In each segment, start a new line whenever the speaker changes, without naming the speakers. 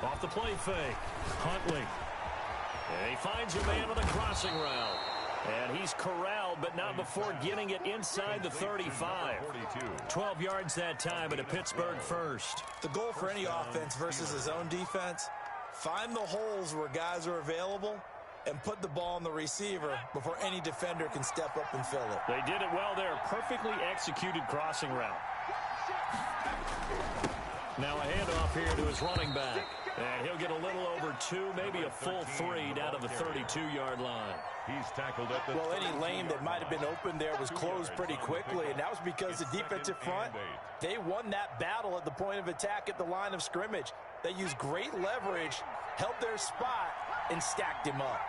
Off the play fake. Huntley. And he finds a man on the crossing route. And he's corralled, but not before getting it inside the 35. 12 yards that time and a Pittsburgh first.
The goal for any offense versus his own defense, find the holes where guys are available and put the ball on the receiver before any defender can step up and fill it.
They did it well there. Perfectly executed crossing route. Now a handoff here to his running back. And he'll get a little over 2, maybe a full 3 down to the 32-yard line.
He's tackled at the
well, any lane that might have been open there was closed pretty quickly, and that was because the defensive front, they won that battle at the point of attack at the line of scrimmage. They used great leverage, held their spot, and stacked him up.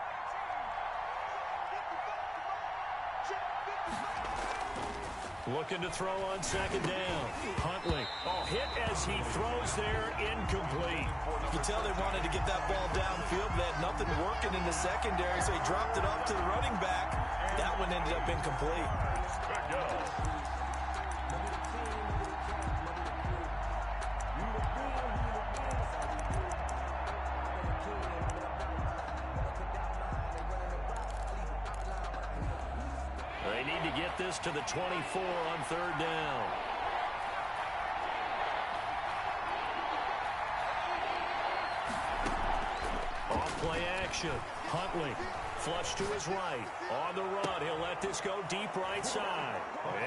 Looking to throw on second down. Huntley. Oh, hit as he throws there, incomplete.
You tell they wanted to get that ball downfield. They had nothing working in the secondary, so he dropped it off to the running back. That one ended up incomplete.
They need to get this to the 24 on third down. Off play action. Huntley. Flush to his right. On the run. He'll let this go deep right side.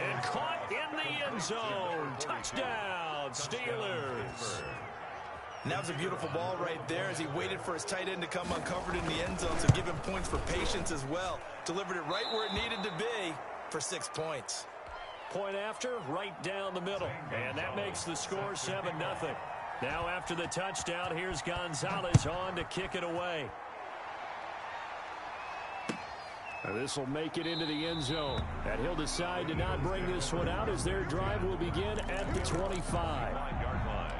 And caught in the end zone. Touchdown, Steelers.
And that was a beautiful ball right there as he waited for his tight end to come uncovered in the end zone, so give him points for patience as well. Delivered it right where it needed to be for 6 points.
Point after, right down the middle. And that makes the score 7-0. Now after the touchdown, here's Gonzalez on to kick it away. This will make it into the end zone. And he'll decide to not bring this one out as their drive will begin at the 25-yard line.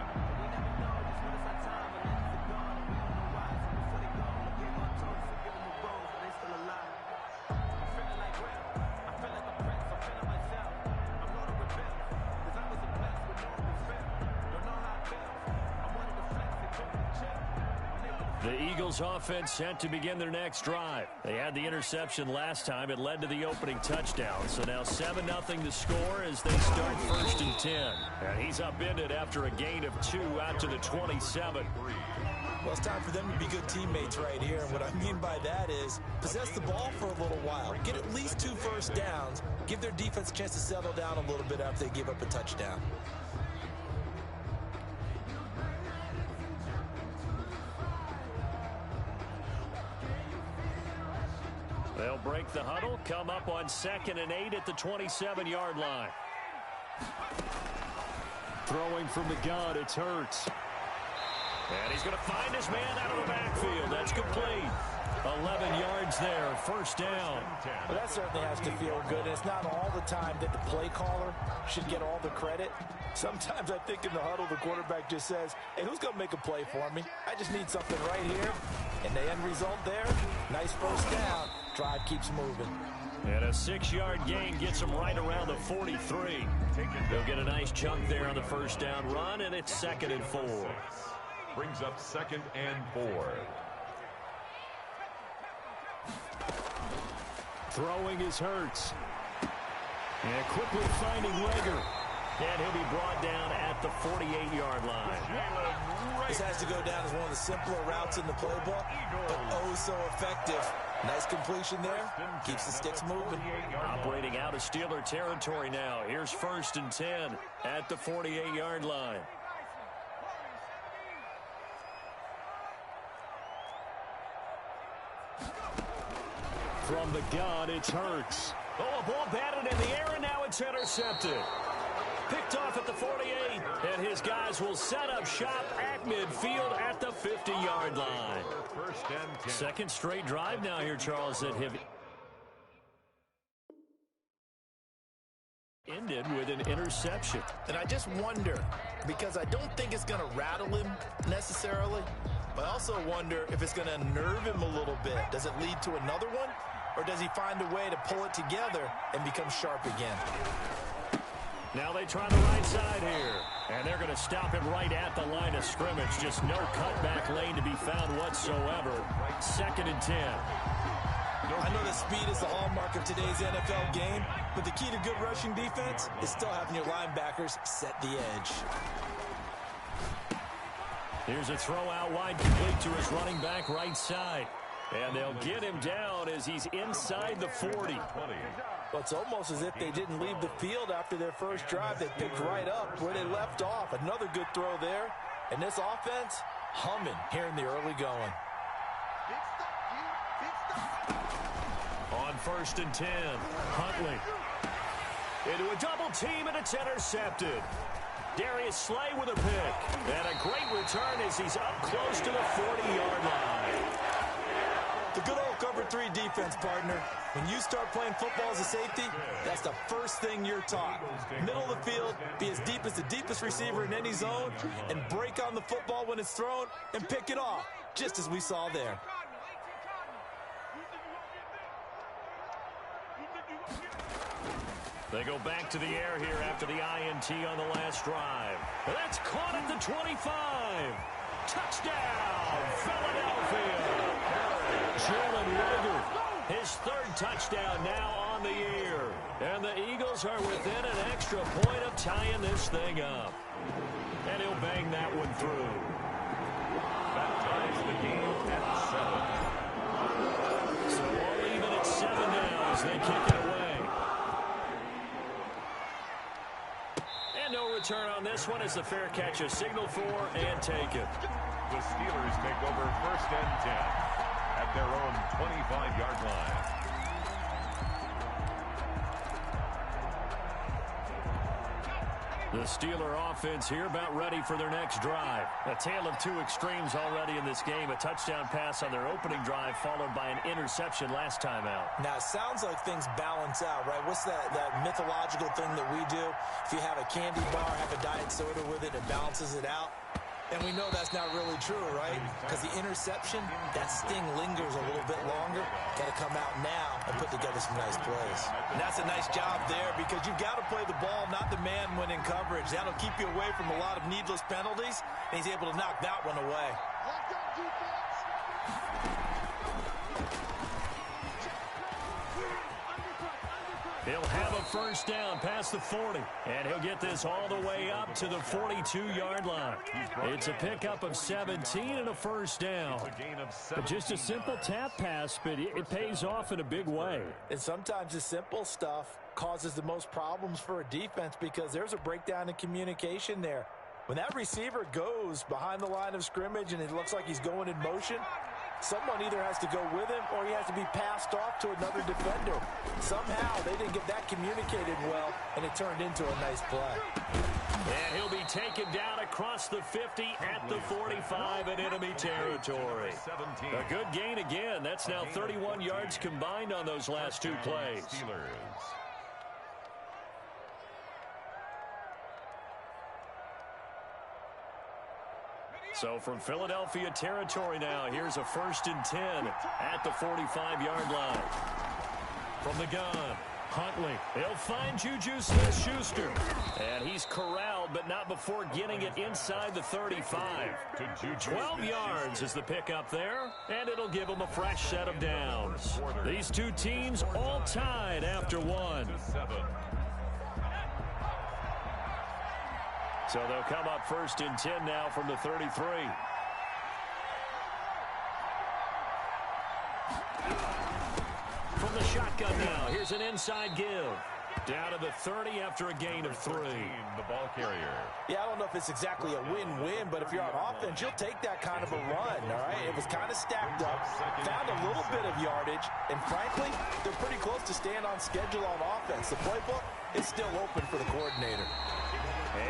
The Eagles offense set to begin their next drive. They had the interception last time. It led to the opening touchdown. So now 7-0 the score as they start 1st and 10. And he's upended after a gain of 2 out to the 27.
Well, it's time for them to be good teammates right here. And what I mean by that is possess the ball for a little while. Get at least 2 first downs. Give their defense a chance to settle down a little bit after they give up a touchdown.
They'll break the huddle, come up on 2nd and 8 at the 27-yard line. Throwing from the gun, it's Hurts. And he's going to find his man out of the backfield. That's complete. 11 yards there, 1st down.
Well, that certainly has to feel good. And it's not all the time that the play caller should get all the credit. Sometimes I think in the huddle, the quarterback just says, hey, who's going to make a play for me? I just need something right here. And the end result there, nice 1st down. Drive keeps moving.
And a 6-yard gain gets him right around the 43. They'll get a nice chunk there on the 1st down run, and it's 2nd and 4.
Brings up 2nd and 4.
Throwing is Hurts. And quickly finding Rager. And he'll be brought down at the 48-yard line.
This has to go down as one of the simpler routes in the playbook, but oh so effective. Nice completion there. Keeps the sticks moving.
Operating out of Steeler territory now. Here's 1st and 10 at the 48-yard line. From the gun, it's Hurts. Oh, a ball batted in the air, and now it's intercepted. Picked off at the 48, and his guys will set up shop at midfield at the 50-yard line. 2nd straight drive now here, Charles, that have ended with an interception.
And I just wonder, because I don't think it's going to rattle him necessarily, but I also wonder if it's going to nerve him a little bit. Does it lead to another one, or does he find a way to pull it together and become sharp again?
Now they try the right side here. And they're going to stop him right at the line of scrimmage. Just no cutback lane to be found whatsoever. 2nd and 10.
I know that speed is the hallmark of today's NFL game, but the key to good rushing defense is still having your linebackers set the edge.
Here's a throw out wide, complete to his running back right side. And they'll get him down as he's inside the 40.
Well, it's almost as if they didn't leave the field after their first drive. They picked right up where they left off. Another good throw there. And this offense, humming here in the early going.
On 1st and 10, Huntley. Into a double team, and it's intercepted. Darius Slay with a pick. And a great return as he's up close to the 40-yard line.
The good old cover 3 defense, partner. When you start playing football as a safety, that's the first thing you're taught. Middle of the field, be as deep as the deepest receiver in any zone, and break on the football when it's thrown and pick it off, just as we saw there.
They go back to the air here after the INT on the last drive. That's caught at the 25. Touchdown, Philadelphia. Jalen Reagor, his 3rd touchdown now on the year. And the Eagles are within an extra point of tying this thing up. And he'll bang that one through.
That ties the game at 7.
So all even at 7 now as they kick it away. And no return on this one as the fair catch is signaled for and taken.
The Steelers take over 1st and 10 at their own 25-yard line.
The Steeler offense here about ready for their next drive. A tale of 2 extremes already in this game. A touchdown pass on their opening drive followed by an interception last time out.
Now, it sounds like things balance out, right? What's that mythological thing that we do? If you have a candy bar, have a diet soda with it, it balances it out. And we know that's not really true, right? Because the interception, that sting lingers a little bit longer. Got to come out now and put together some nice plays. And that's a nice job there because you've got to play the ball, not the man when in coverage. That'll keep you away from a lot of needless penalties, and he's able to knock that one away.
He'll have a 1st down past the 40, and he'll get this all the way up to the 42-yard line. It's a pickup of 17 and a 1st down. Just a simple tap pass, but it pays off in a big way.
And sometimes the simple stuff causes the most problems for a defense because there's a breakdown in communication there. When that receiver goes behind the line of scrimmage and it looks like he's going in motion, someone either has to go with him or he has to be passed off to another defender. Somehow they didn't get that communicated well, and it turned into a nice play.
And he'll be taken down across the 50 at the 45 in enemy territory. A good gain again. That's now 31 yards combined on those last 2 plays. So from Philadelphia territory now, here's a 1st and 10 at the 45-yard line. From the gun, Huntley. He'll find Juju Smith-Schuster. And he's corralled, but not before getting it inside the 35. 12 yards is the pickup there, and it'll give them a fresh set of downs. These 2 teams all tied after 1. So they'll come up 1st and 10 now from the 33. From the shotgun now, here's an inside give. Down to the 30 after a gain of 3.
The ball carrier.
Yeah, I don't know if it's exactly a win-win, but if you're on offense, you'll take that kind of a run, all right? It was kind of stacked up, found a little bit of yardage, and frankly, they're pretty close to staying on schedule on offense. The playbook is still open for the coordinator.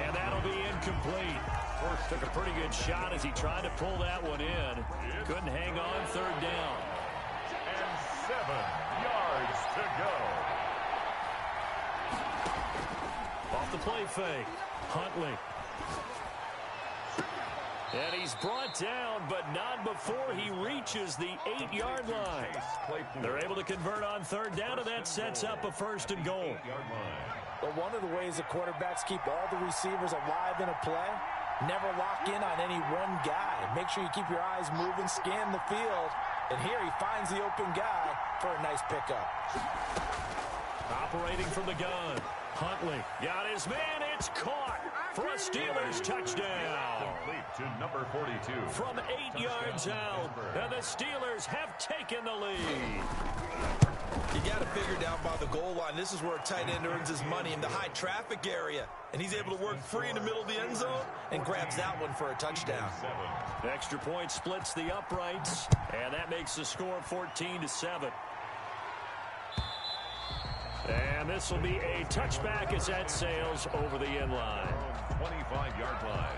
And that'll be incomplete. Forrest took a pretty good shot as he tried to pull that one in. Couldn't hang on, 3rd down.
And 7 yards to go.
Off the play fake, Huntley. And he's brought down, but not before he reaches the 8-yard line. They're able to convert on 3rd down, and that sets up a 1st and goal.
8-yard line.
But one of the ways the quarterbacks keep all the receivers alive in a play, never lock in on any one guy. Make sure you keep your eyes moving, scan the field. And here he finds the open guy for a nice pickup.
Operating from the gun. Huntley got his man. It's caught for a Steelers touchdown.
Complete to number 42.
From 8 yards out, and the Steelers have taken the lead.
You got to figure down by the goal line. This is where a tight end earns his money in the high traffic area. And he's able to work free in the middle of the end zone and grabs that one for a touchdown.
Extra point splits the uprights, and that makes the score 14-7. And this will be a touchback as that sails over the end line.
25-yard line.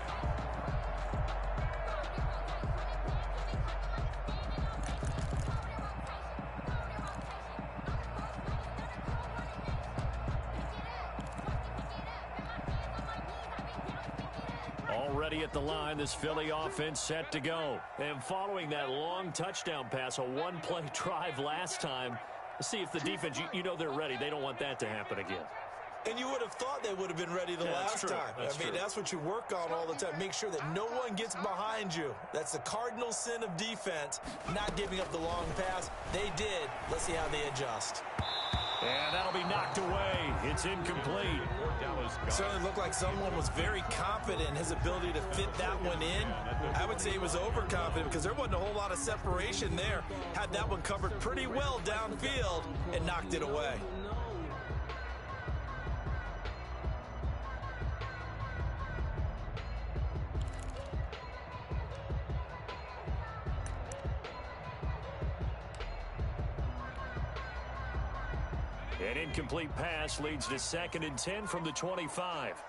Already at the line, this Philly offense set to go. And following that long touchdown pass, a one-play drive last time, see if the defense, you know they're ready. They don't want that to happen again.
And you would have thought they would have been ready the last time. That's what you work on all the time. Make sure that no one gets behind you. That's the cardinal sin of defense, not giving up the long pass. They did. Let's see how they adjust.
And that'll be knocked away. It's incomplete.
It certainly looked like someone was very confident in his ability to fit that one in. I would say he was overconfident because there wasn't a whole lot of separation there. Had that one covered pretty well downfield and knocked it away.
An incomplete pass leads to 2nd and 10 from the 25.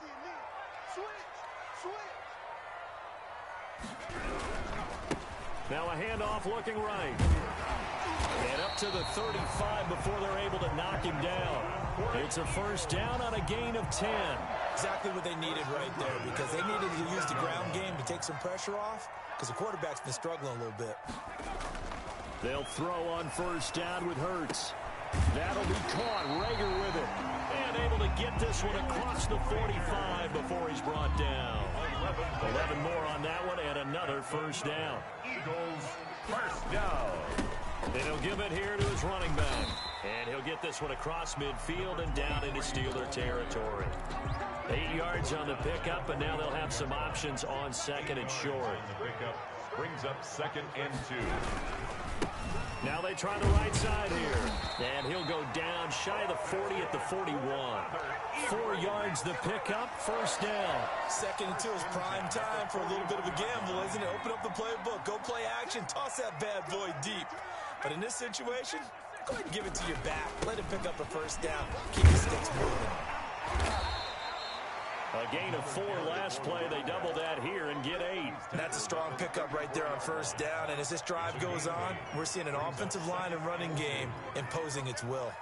Now a handoff looking right. And up to the 35 before they're able to knock him down. It's a first down on a gain of 10.
Exactly what they needed right there, because they needed to use the ground game to take some pressure off, because the quarterback's been struggling a little bit.
They'll throw on first down with Hurts. That'll be caught. Rager with it. And able to get this one across the 45 before he's brought down. 11 more on that one and another first down.
Eagles, first down.
And he'll give it here to his running back. And he'll get this one across midfield and down into Steeler territory. 8 yards on the pickup, and now they'll have some options on 2nd and short.
The pickup brings up 2nd and 2.
Now they try the right side here. And he'll go down shy of the 40 at the 41. 4 yards the pickup, first down.
2nd and 2 is prime time for a little bit of a gamble, isn't it? Open up the playbook, go play action, toss that bad boy deep. But in this situation, go ahead and give it to your back. Let him pick up a first down. Keep the sticks moving.
A gain of 4 last play. They double that here and get 8.
That's a strong pickup right there on first down. And as this drive goes on, we're seeing an offensive line and running game imposing its will.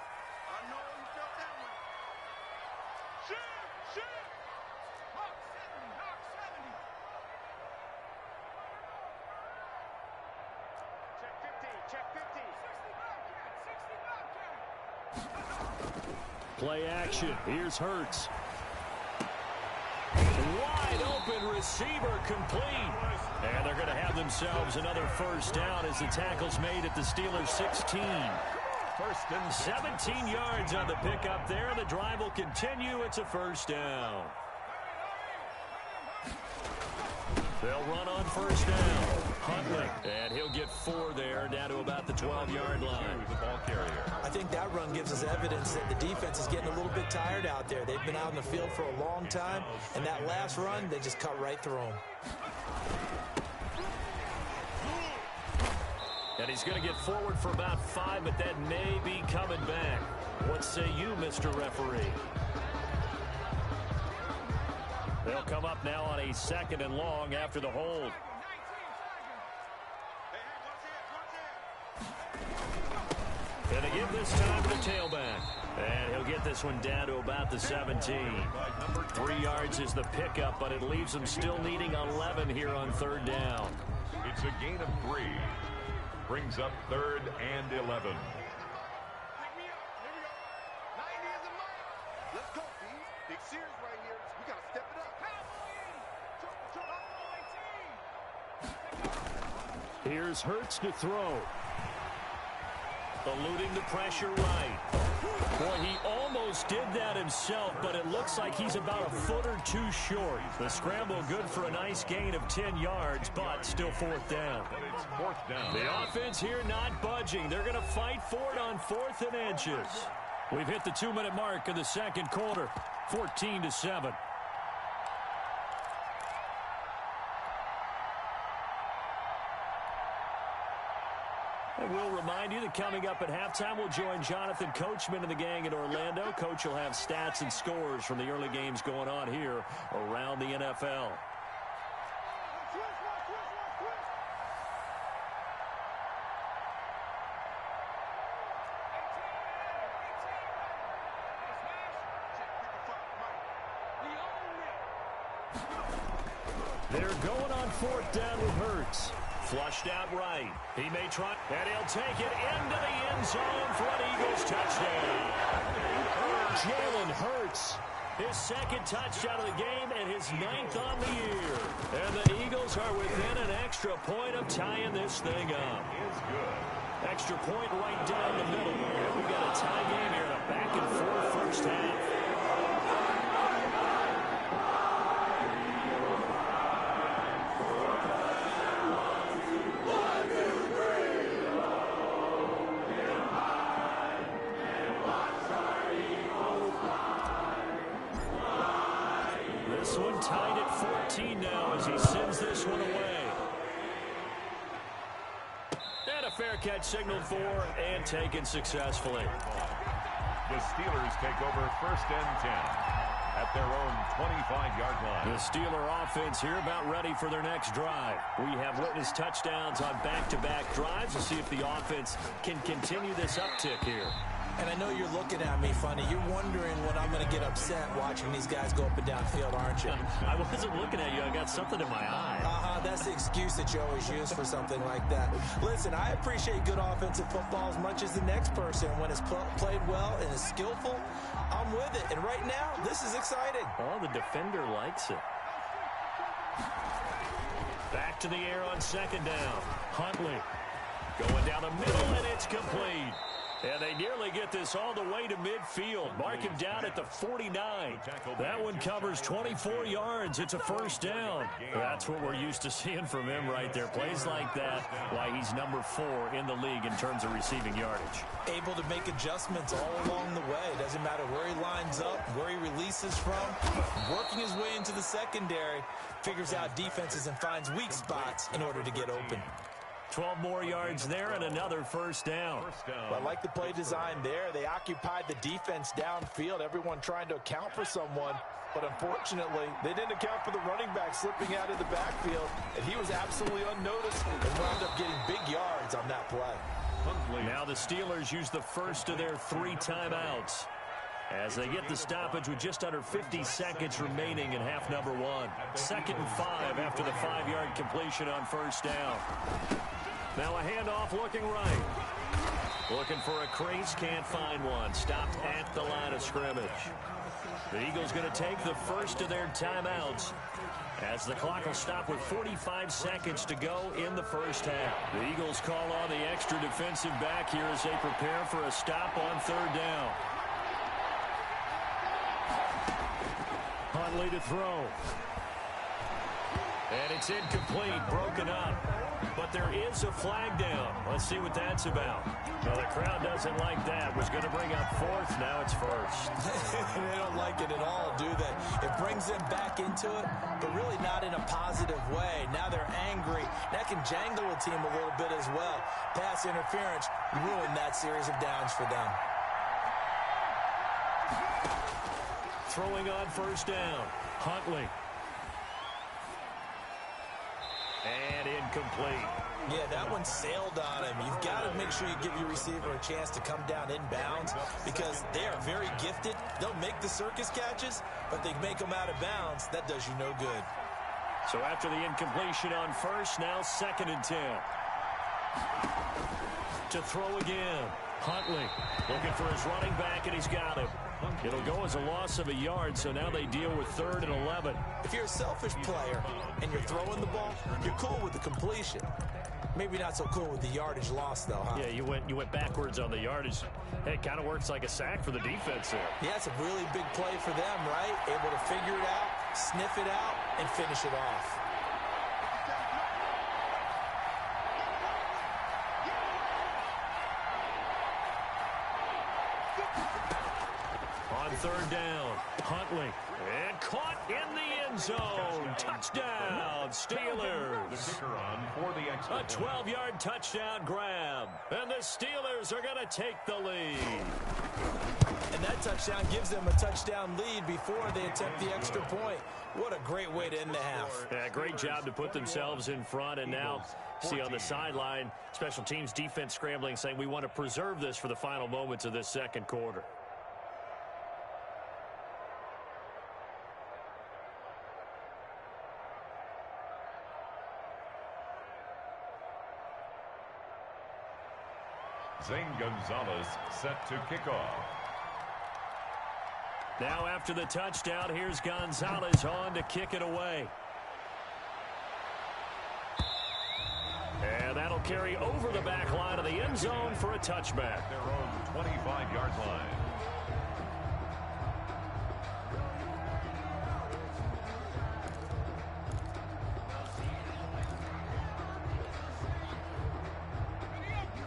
Play action. Here's Hurts. Wide open receiver complete. And they're going to have themselves another first down as the tackle's made at the Steelers' 16.
First and
17 yards on the pickup there. The drive will continue. It's a first down. They'll run on first down. Huntley. And he'll get 4 there, down to about the 12-yard line.
The ball carrier.
I think that run gives us evidence that the defense is getting a little bit tired out there. They've been out in the field for a long time, and that last run, they just cut right through them.
And he's going to get forward for about 5, but that may be coming back. What say you, Mr. Referee? They'll come up now on a 2nd and long after the hold. And they give this time to the tailback. And he'll get this one down to about the 17. 3 yards is the pickup, but it leaves them still needing 11 here on 3rd down.
It's a gain of 3. Brings up 3rd and 11.
series right here. We got to step it up.
Here's Hurts to throw. Eluding the pressure right. Boy, he almost did that himself, but it looks like he's about a foot or two short. The scramble good for a nice gain of 10 yards, but still fourth down.
But it's fourth down.
The offense here not budging. They're going to fight for it on 4th and inches. We've hit the 2-minute mark of the second quarter, 14-7. And we'll remind you that coming up at halftime, we'll join Jonathan Coachman and the gang in Orlando. Coach will have stats and scores from the early games going on here around the NFL. They're going on 4th down with Hurts. Flushed out right. He may try, and he'll take it into the end zone for an Eagles touchdown. Jalen Hurts, his second touchdown of the game and his 9th on the year. And the Eagles are within an extra point of tying this thing up.
Is good.
Extra point right down the middle. And we've got a tie game here in a back-and-forth first half. This one tied at 14 now as he sends this one away. And a fair catch signaled for and taken successfully.
The Steelers take over 1st and 10 at their own 25-yard line.
The Steeler offense here about ready for their next drive. We have witnessed touchdowns on back-to-back drives. We'll see if the offense can continue this uptick here.
And I know you're looking at me funny. You're wondering when I'm going to get upset watching these guys go up and down field, aren't you?
I wasn't looking at you. I got something in my eye.
That's the excuse that you always use for something like that. Listen, I appreciate good offensive football as much as the next person. When it's played well and is skillful, I'm with it. And right now, this is exciting.
Oh, the defender likes it. Back to the air on 2nd down. Huntley going down the middle, and it's complete. And they nearly get this all the way to midfield. Mark him down at the 49. That one covers 24 yards. It's a first down. That's what we're used to seeing from him right there. Plays like that, why he's number 4 in the league in terms of receiving yardage.
Able to make adjustments all along the way. Doesn't matter where he lines up, where he releases from. Working his way into the secondary. Figures out defenses and finds weak spots in order to get open.
12 more yards there and another first down.
Well, I like the play design there. They occupied the defense downfield, everyone trying to account for someone. But unfortunately, they didn't account for the running back slipping out of the backfield, and he was absolutely unnoticed and wound up getting big yards on that play.
Now the Steelers use the first of their 3 timeouts as they get the stoppage with just under 50 seconds remaining in half number 1. 2nd and 5 after the 5-yard completion on first down. Now a handoff looking right. Looking for a crease, can't find one. Stopped at the line of scrimmage. The Eagles going to take the first of their timeouts as the clock will stop with 45 seconds to go in the first half. The Eagles call on the extra defensive back here as they prepare for a stop on 3rd down. Huntley to throw. And it's incomplete, broken up. But there is a flag down. Let's see what that's about. Well, the crowd doesn't like that. Was going to bring up 4th. Now it's 1st.
They don't like it at all, do they? It brings them back into it, but really not in a positive way. Now they're angry. That can jangle a team a little bit as well. Pass interference ruined that series of downs for them.
Throwing on first down. Huntley. And incomplete.
Yeah, that one sailed on him. You've got to make sure you give your receiver a chance to come down inbounds because they are very gifted. They'll make the circus catches, but they make them out of bounds. That does you no good.
So after the incompletion on first, now 2nd and 10. To throw again. Huntley looking for his running back, and he's got him. It'll go as a loss of a yard, so now they deal with 3rd and 11.
If you're a selfish player and you're throwing the ball, you're cool with the completion. Maybe not so cool with the yardage loss, though, huh?
Yeah, you went backwards on the yardage. Hey, it kind of works like a sack for the defense there.
Yeah, it's a really big play for them, right? Able to figure it out, sniff it out, and finish it off.
On 3rd down, Huntley. And caught in the end zone. Touchdown, Steelers.
The kicker on for the extra
A 12-yard touchdown grab. And the Steelers are going to take the lead.
And that touchdown gives them a touchdown lead before they attempt the extra point. What a great way to end the half.
Yeah, great job to put themselves in front. And now, see on the sideline, special teams defense scrambling, saying we want to preserve this for the final moments of this second quarter.
Zane Gonzalez set to kick off.
Now after the touchdown, here's Gonzalez on to kick it away. And that'll carry over the back line of the end zone for a touchback.
Their own 25-yard line.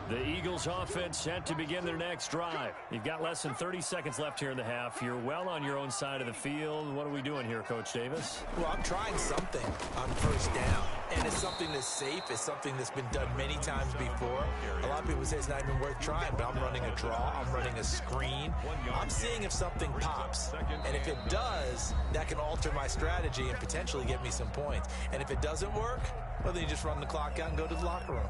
The Eagles offense set to begin their next drive. You've got less than 30 seconds left here in the half. You're well on your own side of the field. What are we doing here, Coach Davis?
Well, I'm trying something on 1st down. And it's something that's safe. It's something that's been done many times before. A lot of people say it's not even worth trying, but I'm running a draw. I'm running a screen. I'm seeing if something pops. And if it does, that can alter my strategy and potentially get me some points. And if it doesn't work, well, then you just run the clock out and go to the locker room.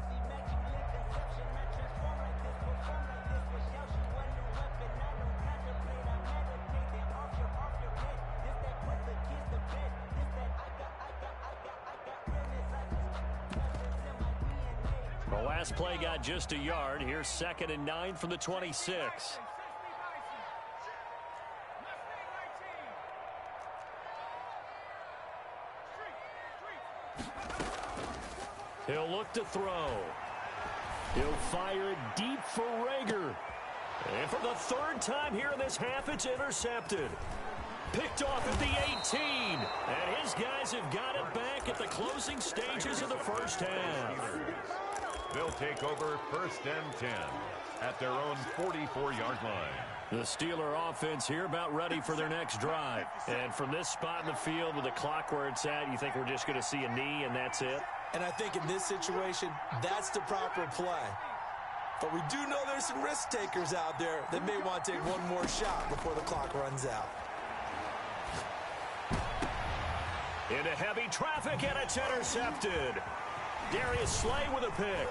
The last play got just a yard. Here's 2nd and 9 from the 26. He'll look to throw. He'll fire it deep for Rager. And for the 3rd time here in this half, it's intercepted. Picked off at the 18. And his guys have got it back at the closing stages of the first half.
They'll take over 1st and 10 at their own 44-yard line.
The Steeler offense here about ready for their next drive. And from this spot in the field with the clock where it's at, you think we're just going to see a knee and that's it?
And I think in this situation, that's the proper play. But we do know there's some risk takers out there that may want to take one more shot before the clock runs out.
Into heavy traffic, and it's intercepted. Darius Slay with a pick.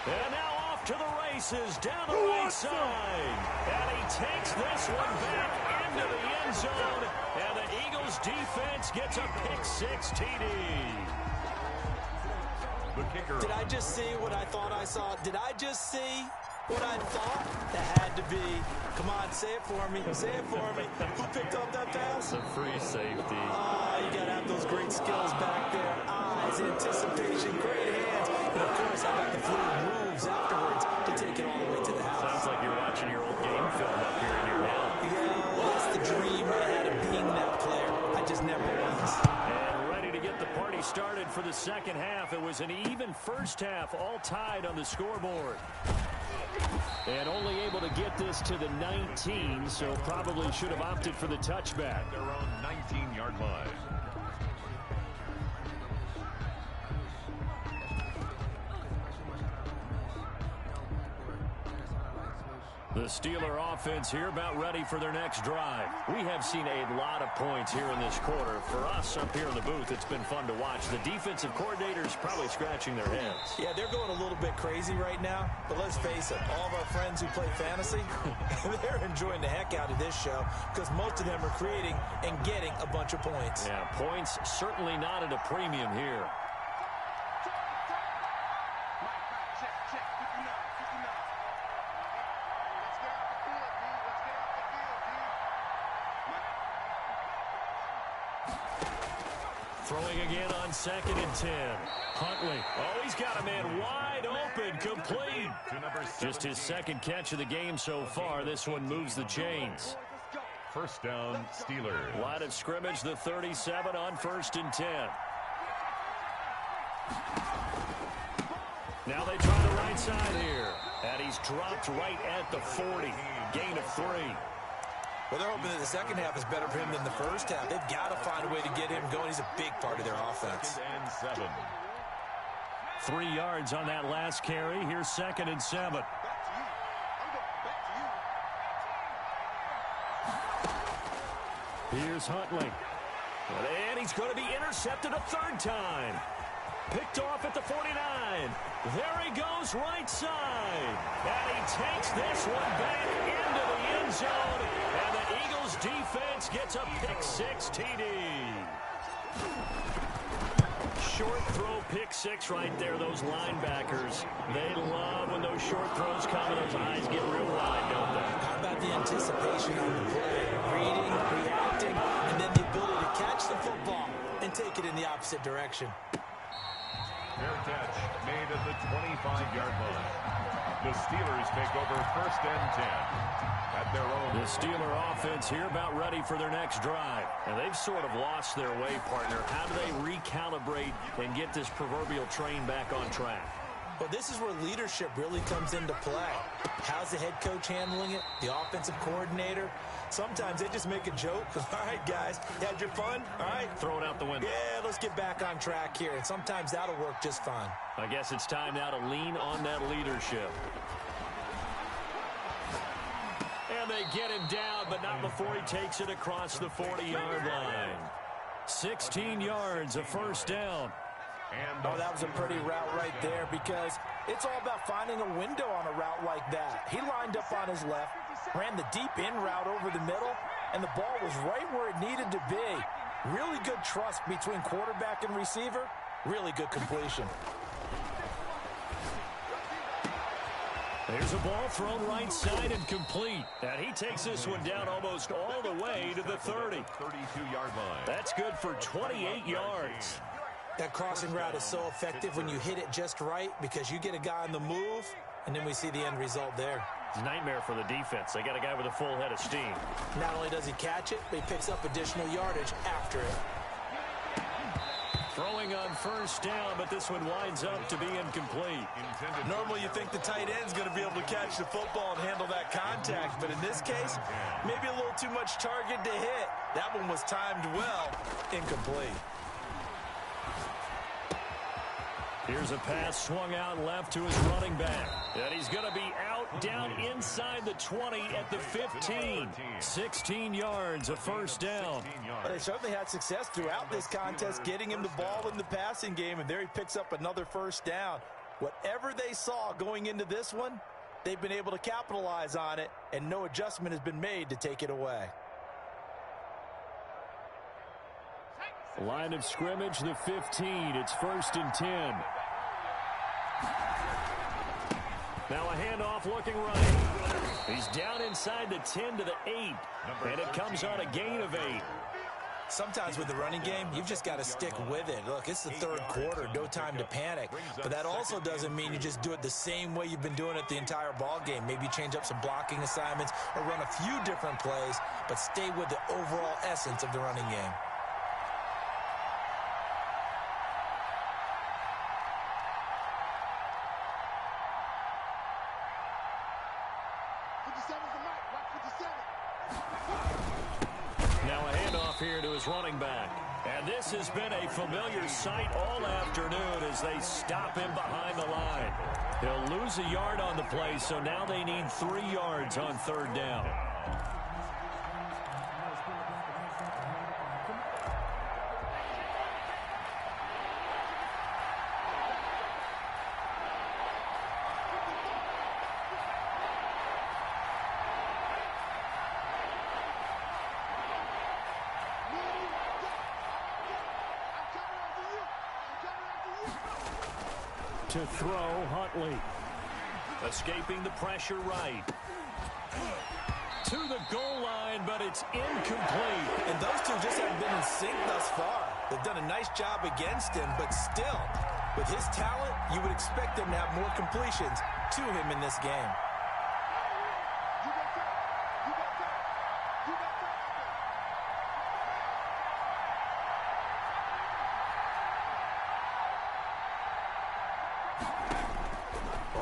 And now off to the races, down the right side. And he takes this one back into the end zone. And the Eagles defense gets a pick-6 TD.
The kicker.
Did I just see what I thought I saw? Did I just see what I thought? That had to be. Come on, say it for me. Say it for me. Who picked up that pass?
The free safety.
Oh, you got to have those great skills back there. Eyes, anticipation, great hands. And, of course, how about the fluid moves afterwards to take it all the way to the house?
Sounds like you're watching your old game film up here in your head.
Yeah, that's the dream I had of being that player. I just never was.
And ready to get the party started for the second half. It was an even first half, all tied on the scoreboard. And only able to get this to the 19, so probably should have opted for the touchback.
Their own 19-yard line.
The Steeler offense here about ready for their next drive. We have seen a lot of points here in this quarter. For us up here in the booth, it's been fun to watch. The defensive coordinators probably scratching their heads.
Yeah, they're going a little bit crazy right now, but let's face it, all of our friends who play fantasy, they're enjoying the heck out of this show because most of them are creating and getting a bunch of points.
Yeah, points certainly not at a premium here. Throwing again on 2nd and 10. Huntley. Oh, he's got a man wide open, complete. Just his second catch of the game so far. This one moves the chains.
First down, Steelers.
Line of scrimmage, the 37 on 1st and 10. Now they try the right side here. And he's dropped right at the 40. Gain of 3.
Well, they're hoping that the second half is better for him than the first half. They've got to find a way to get him going. He's a big part of their offense.
2nd and 7.
3 yards on that last carry. Here's 2nd and 7. Here's Huntley. And he's going to be intercepted a 3rd time. Picked off at the 49. There he goes right side. And he takes this one back into the end zone. And the Eagles defense gets a pick-6 TD. Short throw pick-6 right there. Those linebackers, they love when those short throws come and those eyes get real wide, don't they?
How about the anticipation on the play? Reading, reacting, and then the ability to catch the football and take it in the opposite direction.
Fair catch made at the 25-yard line. The Steelers take over 1st and 10 at their own.
The Steeler offense here about ready for their next drive. And they've sort of lost their way, partner. How do they recalibrate and get this proverbial train back on track?
Well, this is where leadership really comes into play. How's the head coach handling it? The offensive coordinator? Sometimes they just make a joke. All right, guys, you had your fun? All right.
Throw it out the window.
Yeah, let's get back on track here. And sometimes that'll work just fine.
I guess it's time now to lean on that leadership. And they get him down, but not before he takes it across the 40-yard line. 16 yards, a 1st down.
Oh, that was a pretty route right there because it's all about finding a window on a route like that. He lined up on his left, ran the deep in route over the middle, and the ball was right where it needed to be. Really good trust between quarterback and receiver. Really good completion.
There's a ball thrown right side and complete. And he takes this one down almost all the way to the 30.
32-yard line.
That's good for 28 yards.
That crossing route is so effective when you hit it just right because you get a guy on the move, and then we see the end result there.
It's a nightmare for the defense. They got a guy with a full head of steam.
Not only does he catch it, but he picks up additional yardage after it.
Throwing on 1st down, but this one winds up to be incomplete.
Normally you think the tight end's going to be able to catch the football and handle that contact, but in this case, maybe a little too much target to hit. That one was timed well. Incomplete.
Here's a pass swung out left to his running back. And he's going to be out down inside the 20 at the 15. 16 yards, a 1st down.
But they certainly had success throughout this contest, getting him the ball in the passing game, and there he picks up another 1st down. Whatever they saw going into this one, they've been able to capitalize on it, and no adjustment has been made to take it away.
Line of scrimmage, the 15. It's 1st and 10. Now a handoff looking right. He's down inside the 10 to the 8. And it comes on a gain of 8.
Sometimes with the running game, you've just got to stick with it. Look, it's the 3rd quarter, no time to panic. But that also doesn't mean you just do it the same way you've been doing it the entire ball game. Maybe change up some blocking assignments or run a few different plays, but stay with the overall essence of the running game.
Now a handoff here to his running back. And this has been a familiar sight all afternoon as they stop him behind the line. He'll lose a yard on the play, so now they need 3 yards on 3rd down. To throw, Huntley. Escaping the pressure right. To the goal line, but it's incomplete.
And those two just haven't been in sync thus far. They've done a nice job against him, but still, with his talent, you would expect them to have more completions to him in this game.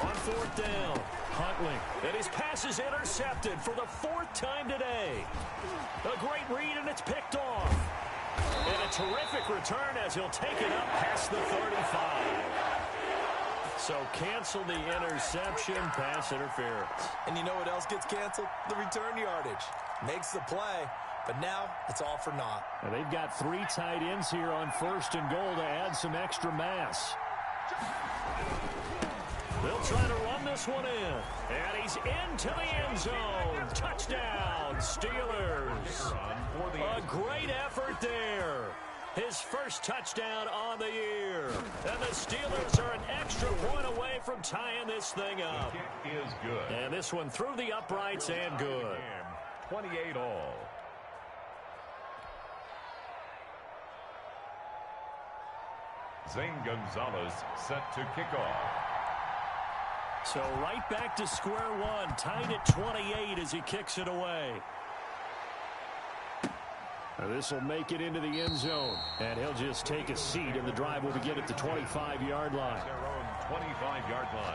On fourth down, Huntley, and his pass is intercepted for the fourth time today. A great read, and it's picked off. And a terrific return as he'll take it up past the 35. So cancel the interception, pass interference.
And you know what else gets canceled? The return yardage. Makes the play, but now it's all for naught.
And they've got 3 tight ends here on first and goal to add some extra mass. They'll try to run this one in. And he's into the end zone. Touchdown, Steelers. A great effort there. His first touchdown on the year. And the Steelers are an extra point away from tying this thing up.
The kick is good.
And this one through the uprights and good.
28 all. Zane Gonzalez set to kick off.
So right back to square one, tied at 28 as he kicks it away. This will make it into the end zone, and he'll just take a seat, and the drive will begin at the 25-yard line.
Their own 25-yard line.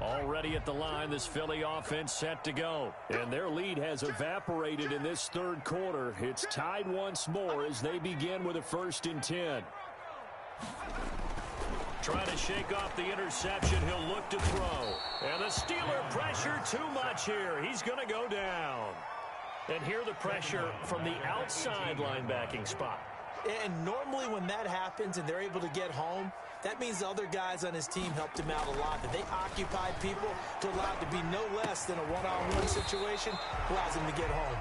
Already at the line, this Philly offense set to go. And their lead has evaporated in this third quarter. It's tied once more as they begin with a 1st and 10. Trying to shake off the interception. He'll look to throw. And the Steeler pressure too much here. He's going to go down. And here the pressure from the outside linebacking spot.
And normally when that happens and they're able to get home, that means the other guys on his team helped him out a lot. That they occupied people to allow it to be no less than a one-on-one situation allows him to get home.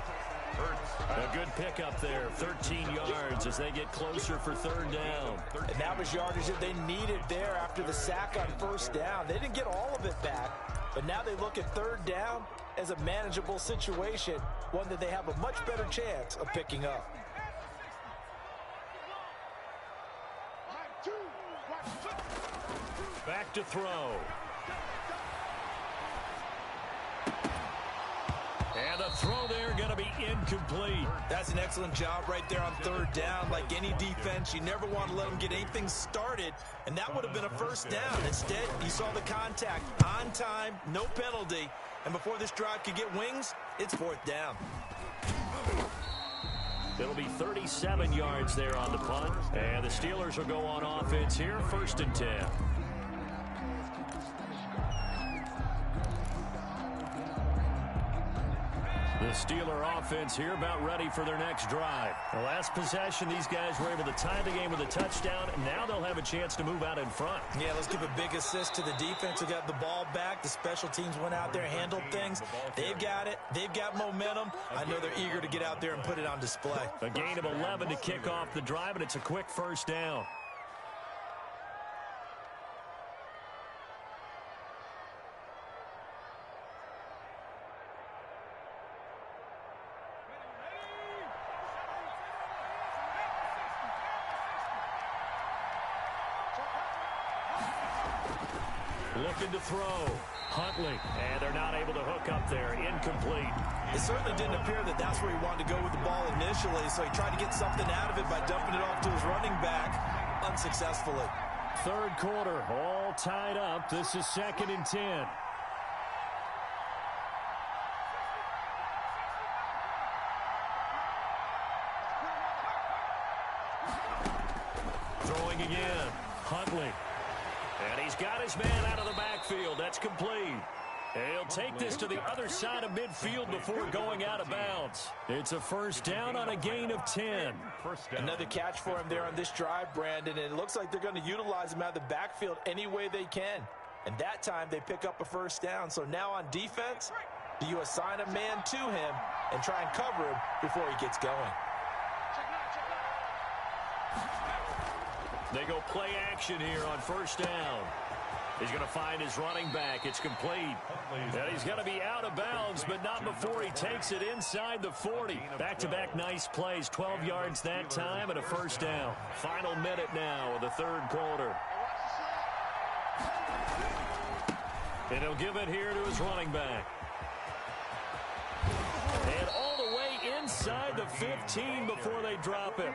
A good pickup there, 13 yards as they get closer for 3rd down.
And that was yardage that they needed there after the sack on 1st down. They didn't get all of it back, but now they look at 3rd down as a manageable situation, one that they have a much better chance of picking up.
Back to throw. And the throw there going to be incomplete.
That's an excellent job right there on 3rd down. Like any defense, you never want to let them get anything started, and that would have been a 1st down. Instead, you saw the contact on time, no penalty, and before this drive could get wings, it's 4th down.
It'll be 37 yards there on the punt, and the Steelers will go on offense here, 1st and 10. The Steeler offense here about ready for their next drive. The last possession, these guys were able to tie the game with a touchdown, and now they'll have a chance to move out in front.
Yeah, let's give a big assist to the defense who got the ball back. The special teams went out there, handled things. They've got it. They've got momentum. I know they're eager to get out there and put it on display.
A gain of 11 to kick off the drive, and it's a quick 1st down. Looking to throw. Huntley. And they're not able to hook up there. Incomplete.
It certainly didn't appear that that's where he wanted to go with the ball initially, so he tried to get something out of it by dumping it off to his running back unsuccessfully.
3rd quarter, all tied up. This is 2nd and 10. Throwing again. Huntley. And he's got his man out of the backfield. That's complete. And he'll take this to the other side of midfield before going out of bounds. It's a 1st down on a gain of 10.
Another catch for him there on this drive, Brandon. And it looks like they're going to utilize him out of the backfield any way they can. And that time they pick up a 1st down. So now on defense, do you assign a man to him and try and cover him before he gets going?
They go play action here on first down. He's going to find his running back. It's complete. And he's going to be out of bounds, but not before he takes it inside the 40. Back-to-back nice plays, 12 yards that time and a first down. Final minute now of the third quarter. And he'll give it here to his running back. And all the way inside the 15 before they drop him.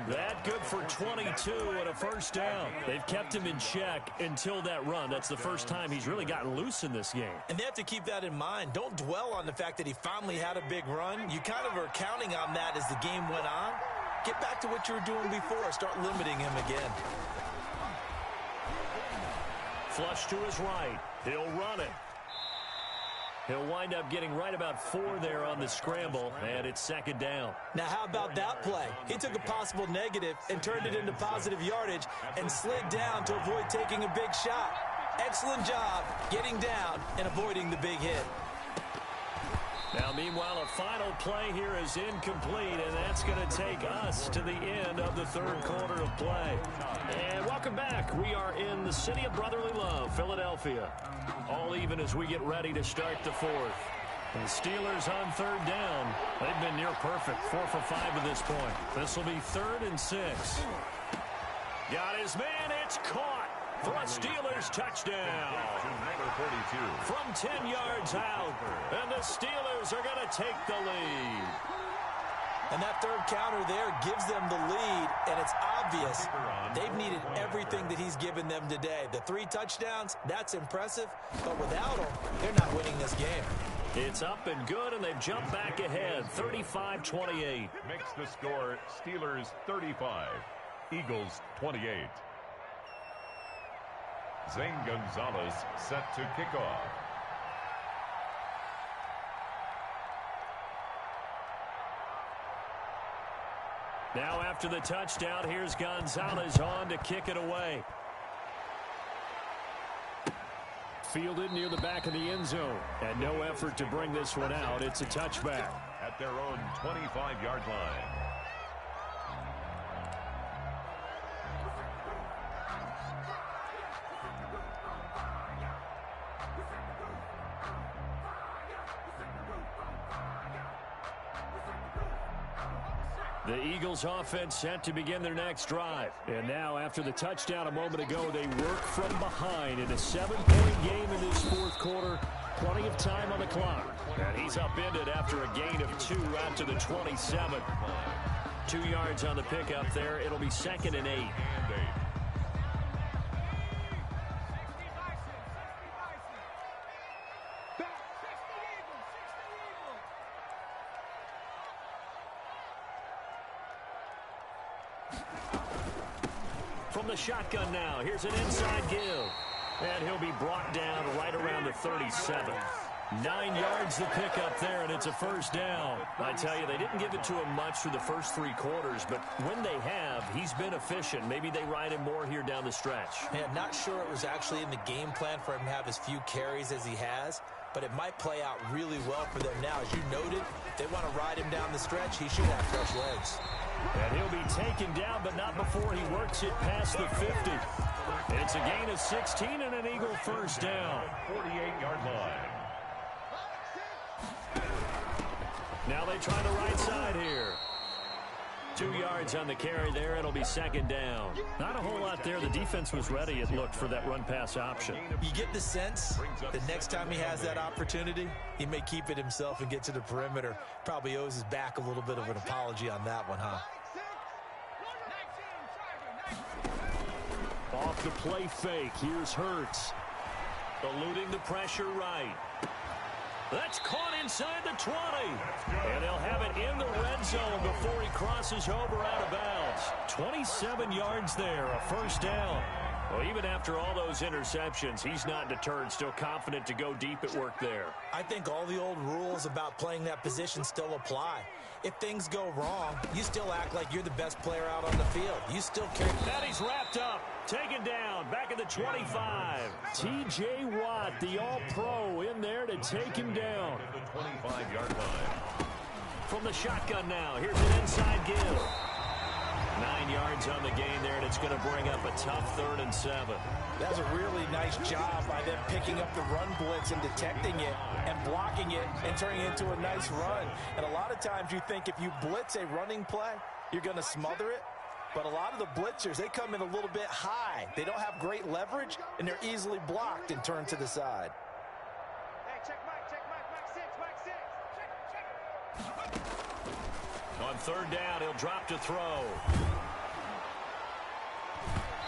That good for 22 and a first down. They've kept him in check until that run. That's the first time he's really gotten loose in this game.
And they have to keep that in mind. Don't dwell on the fact that he finally had a big run. You kind of are counting on that as the game went on. Get back to what you were doing before. Start limiting him again.
Flush to his right. He'll run it. He'll wind up getting right about 4 there on the scramble, and it's second down.
Now, how about that play? He took a possible negative and turned it into positive yardage and slid down to avoid taking a big shot. Excellent job getting down and avoiding the big hit.
Now, meanwhile, a final play here is incomplete, and that's going to take us to the end of the third quarter of play. And welcome back. We are in the city of brotherly love, Philadelphia. All even as we get ready to start the fourth. The Steelers on third down. They've been near perfect, 4 for 5 to this point. This will be 3rd and 6. Got his man. It's caught for a Steelers touchdown. From 10 yards out. And the Steelers are going to take the lead.
And that third counter there gives them the lead, and it's obvious they've needed everything that he's given them today. The 3 touchdowns, that's impressive, but without him, they're not winning this game.
It's up and good, and they've jumped back ahead, 35-28.
Makes the score Steelers 35, Eagles 28. Zane Gonzalez set to kick off.
Now after the touchdown, here's Gonzalez on to kick it away. Fielded near the back of the end zone. And no effort to bring this one out. It's a touchback.
At their own 25-yard line.
The Eagles offense set to begin their next drive. And now after the touchdown a moment ago, they work from behind in a 7-point game in this fourth quarter. Plenty of time on the clock. And he's upended after a gain of 2 out to the 27. 2 yards on the pickup there. It'll be 2nd and 8. From the shotgun now, here's an inside give. And he'll be brought down right around the 37. 9 yards to pick up there, and it's a first down. I tell you, they didn't give it to him much through the first 3 quarters, but when they have, he's been efficient. Maybe they ride him more here down the stretch.
Man, not sure it was actually in the game plan for him to have as few carries as he has, but it might play out really well for them now. As you noted, if they want to ride him down the stretch, he should have fresh legs.
And he'll be taken down, but not before he works it past the 50. It's a gain of 16 and an Eagle first down.
48-yard line.
Now they try the right side here. 2 yards on the carry there. It'll be 2nd down. Not a whole lot there. The defense was ready, it looked, for that run-pass option.
You get the sense that next time he has that opportunity, he may keep it himself and get to the perimeter. Probably owes his back a little bit of an apology on that one, huh?
Off the play fake. Here's Hurts. Eluding the pressure right. That's caught inside the 20. And they'll have it in the red zone before he crosses over out of bounds. 27 yards there, a first down. Well, even after all those interceptions, he's not deterred, still confident to go deep at work there.
I think all the old rules about playing that position still apply. If things go wrong, you still act like you're the best player out on the field. You still carry.
That he's wrapped up, taken down, back at the 25. T.J. Watt, the all-pro, in there to take him down.
The 25-yard line.
From the shotgun now, here's an inside give. 9 yards on the gain there, and it's going to bring up a tough 3rd and 7.
That's a really nice job by them picking up the run blitz and detecting it and blocking it and turning it into a nice run. And a lot of times you think if you blitz a running play, you're going to smother it. But a lot of the blitzers, they come in a little bit high. They don't have great leverage, and they're easily blocked and turned to the side.
Hey, check Mike 6.
On 3rd down, he'll drop to throw.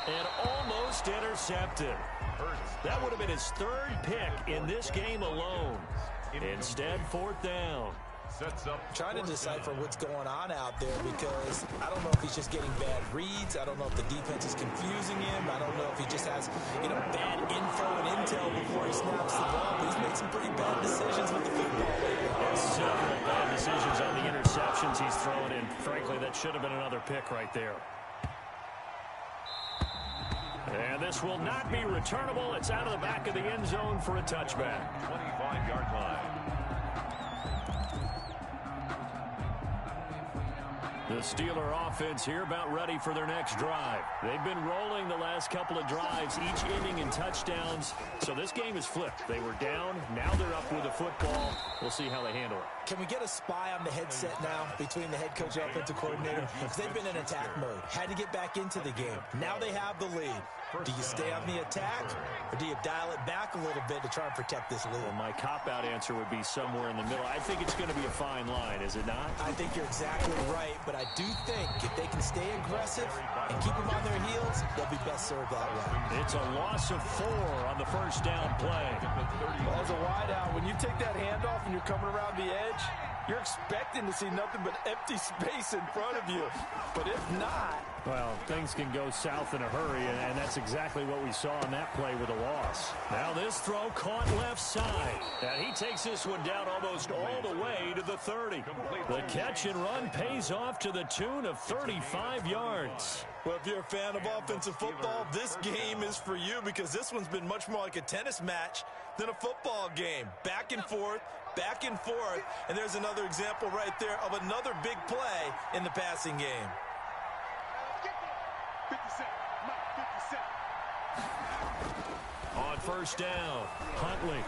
And almost intercepted. That would have been his 3rd pick in this game alone. Instead, 4th down.
Sets up.
Trying to decipher what's going on out there because I don't know if he's just getting bad reads. I don't know if the defense is confusing him. I don't know if he just has, bad info and intel before he snaps the ball. But he's made some pretty bad decisions with the football lately.
Several bad decisions on the interceptions he's thrown in. Frankly, that should have been another pick right there. And this will not be returnable. It's out of the back of the end zone for a touchback.
25-yard line.
The Steeler offense here about ready for their next drive. They've been rolling the last couple of drives, each inning in touchdowns. So this game is flipped. They were down. Now they're up with the football. We'll see how they handle it.
Can we get a spy on the headset now between the head coach and offensive coordinator? Because they've been in attack mode. Had to get back into the game. Now they have the lead. Do you stay on the attack, or do you dial it back a little bit to try and protect this lead?
Well, my cop-out answer would be somewhere in the middle. I think it's going to be a fine line, is it not?
I think you're exactly right, but I do think if they can stay aggressive and keep them on their heels, they'll be best served that way.
It's a loss of 4 on the first down play.
Well, as a wideout, when you take that handoff and you're coming around the edge, you're expecting to see nothing but empty space in front of you. But if not...
Well, things can go south in a hurry, and that's exactly what we saw on that play with a loss. Now this throw caught left side. And he takes this one down almost all the way to the 30. The catch and run pays off to the tune of 35 yards.
Well, if you're a fan of offensive football, this game is for you because this one's been much more like a tennis match than a football game. Back and forth, and there's another example right there of another big play in the passing game.
50 Cent. Mike 50 Cent.
On first down, Huntley.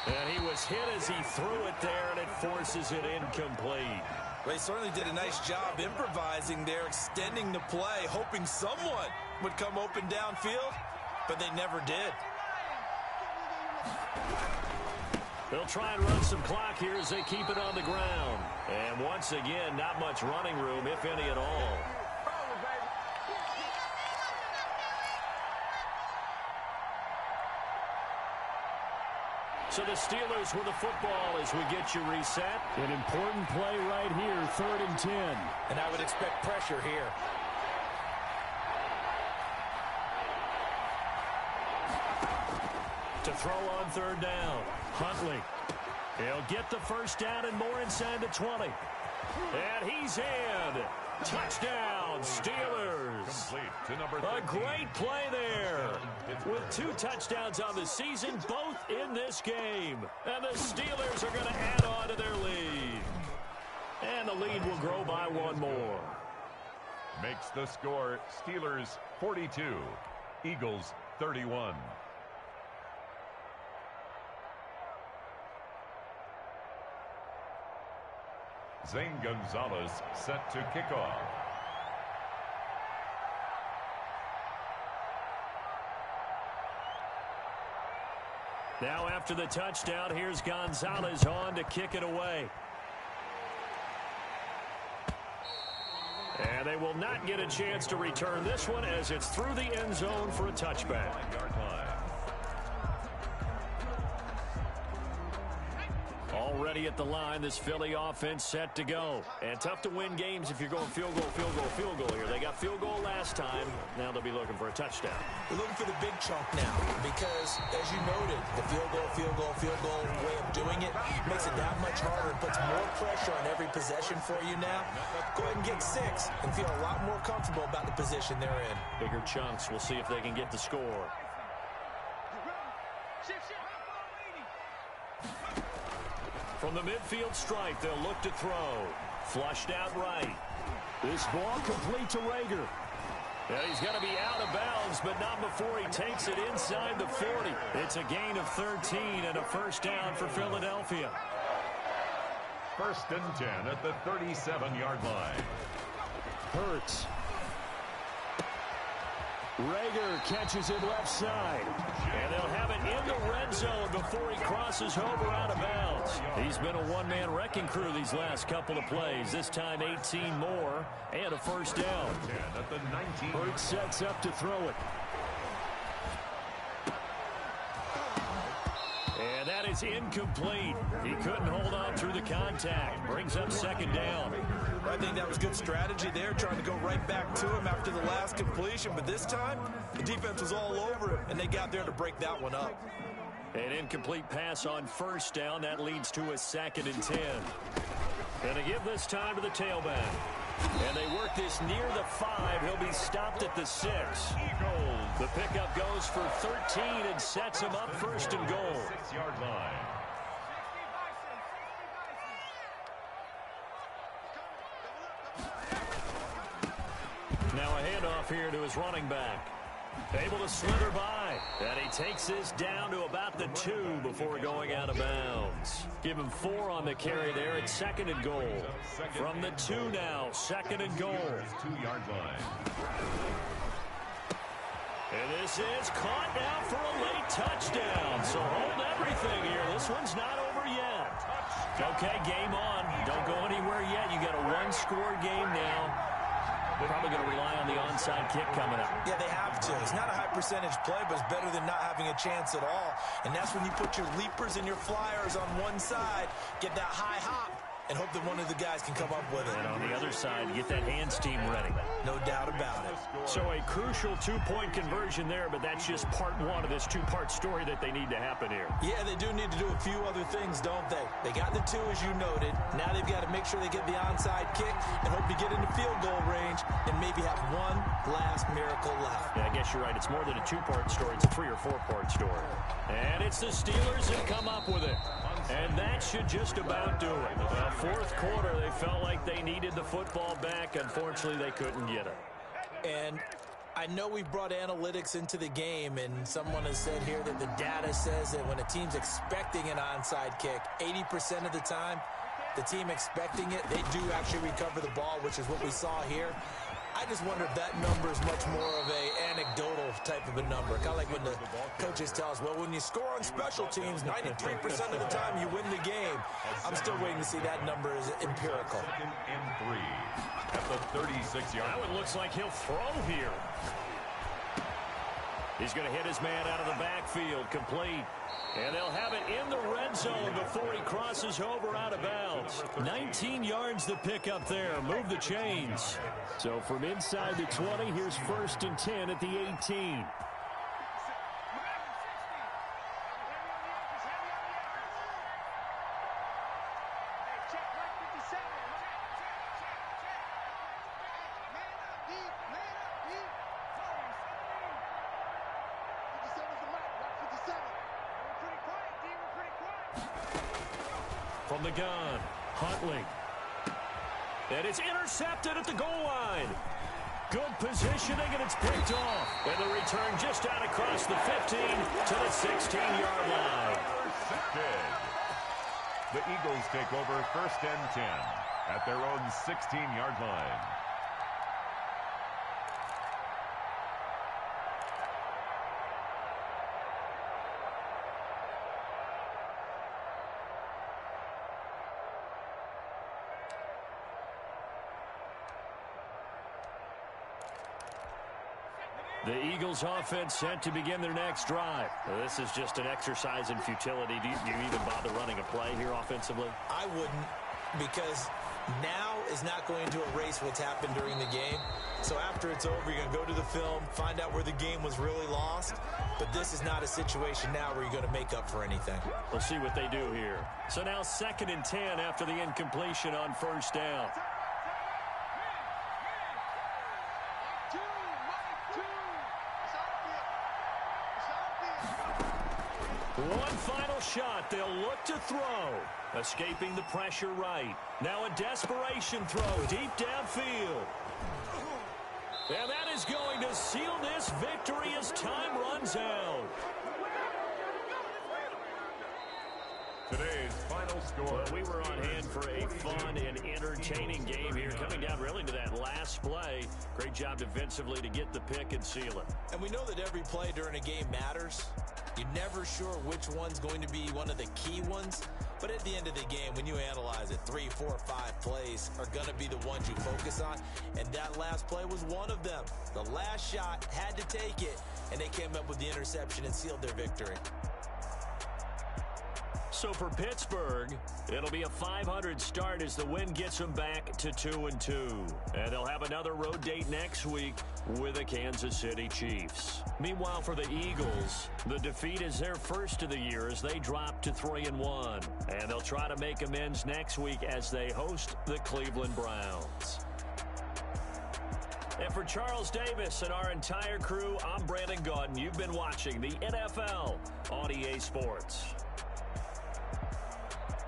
And he was hit as he threw it there, and it forces it incomplete.
Well, he certainly did a nice job improvising there, extending the play, hoping someone would come open downfield, but they never did.
They'll try and run some clock here as they keep it on the ground. And once again, not much running room, if any at all. So the Steelers with the football as we get you reset. An important play right here, 3rd and 10.
And I would expect pressure here.
To throw on 3rd down, Huntley. He'll get the first down and more inside the 20. And he's in. Touchdown, Steelers. A great play there. With 2 touchdowns on the season, both in this game. And the Steelers are going to add on to their lead. And the lead will grow by 1 more.
Makes the score Steelers 42, Eagles 31. Zane Gonzalez set to kick off.
Now after the touchdown, here's Gonzalez on to kick it away. And they will not get a chance to return this one as it's through the end zone for a touchback. Already at the line, this Philly offense set to go. And tough to win games if you're going field goal here. They got field goal last time. Now they'll be looking for a touchdown.
They're looking for the big chunk now because, as you noted, the field goal way of doing it makes it that much harder and puts more pressure on every possession for you now. Go ahead and get 6 and feel a lot more comfortable about the position they're in.
Bigger chunks. We'll see if they can get the score. From the midfield stripe, they'll look to throw. Flushed out right. This ball complete to Rager. Yeah, he's going to be out of bounds, but not before he takes it inside the 40. It's a gain of 13 and a first down for Philadelphia.
First and 10 at the 37-yard line.
Hurts. Rager catches it left side. And they'll have it in the red zone before he crosses over out of bounds. He's been a one-man wrecking crew these last couple of plays. This time 18 more and a first down.
At the 19.
Hurts sets up to throw it. And that is incomplete. He couldn't hold on through the contact. Brings up second down.
I think that was good strategy there, trying to go right back to him after the last completion. But this time, the defense was all over him, and they got there to break that one up.
An incomplete pass on first down. That leads to a second and 10. And they give this time to the tailback. And they work this near the 5. He'll be stopped at the 6. The pickup goes for 13 and sets him up first and goal.
6-yard line.
Now a handoff here to his running back. Able to slither by. And he takes this down to about the 2 before going out of bounds. Give him 4 on the carry there. It's second and goal. From the 2 now, second and goal.
2-yard line.
And this is caught now for a late touchdown. So hold everything here. This one's not over yet. Okay, game on. Don't go anywhere yet. You got a one-score game now. They're probably going to rely on the onside kick coming up.
Yeah, they have to. It's not a high percentage play, but it's better than not having a chance at all. And that's when you put your leapers and your flyers on one side, get that high hop, and hope that one of the guys can come up with it.
And on the other side, get that hands team ready.
No doubt about it.
So a crucial two-point conversion there, but that's just part one of this two-part story that they need to happen here.
Yeah, they do need to do a few other things, don't they? They got the 2, as you noted. Now they've got to make sure they get the onside kick and hope to get into field goal range and maybe have one last miracle left.
Yeah, I guess you're right. It's more than a two-part story. It's a 3- or 4-part story. And it's the Steelers that come up with it. And that should just about do it. Fourth quarter, they felt like they needed the football back. Unfortunately, they couldn't get it.
And I know we've brought analytics into the game, and someone has said here that the data says that when a team's expecting an onside kick, 80% of the time, the team expecting it, they do actually recover the ball, which is what we saw here. I just wonder if that number is much more of a anecdotal type of a number. Kind of like when the coaches tell us, well, when you score on special teams, 93% of the time you win the game. I'm still waiting to see that number is empirical.
2nd and 3 at the 36-yard.
Now it looks like he'll throw here. He's going to hit his man out of the backfield, complete. And they'll have it in the red zone before he crosses over out of bounds. 19 yards to pick up there. Move the chains. So from inside the 20, here's first and 10 at the 18. From the gun, Huntley. And it's intercepted at the goal line. Good positioning, and it's picked off. And the return just out across the 15 to the 16-yard line.
Intercepted. The Eagles take over first and 10 at their own 16-yard line.
The Eagles offense set to begin their next drive. This is just an exercise in futility. Do you even bother running a play here offensively?
I wouldn't, because now is not going to erase what's happened during the game. So after it's over, you're going to go to the film, find out where the game was really lost. But this is not a situation now where you're going to make up for anything.
We'll see what they do here. So now second and 10 after the incompletion on first down. One final shot. They'll look to throw. Escaping the pressure right. Now a desperation throw deep downfield. And that is going to seal this victory as time runs out.
Today's final score.
Well, we were on hand for a fun and entertaining game here. Coming down really to that last play. Great job defensively to get the pick and seal it.
And we know that every play during a game matters. You're never sure which one's going to be one of the key ones. But at the end of the game, when you analyze it, 3, 4, 5 plays are going to be the ones you focus on. And that last play was one of them. The last shot had to take it, and they came up with the interception and sealed their victory.
So for Pittsburgh, it'll be a .500 start as the win gets them back to 2-2. And they'll have another road date next week with the Kansas City Chiefs. Meanwhile, for the Eagles, the defeat is their first of the year as they drop to 3-1. And they'll try to make amends next week as they host the Cleveland Browns. And for Charles Davis and our entire crew, I'm Brandon Gaudin. You've been watching the NFL on EA Sports.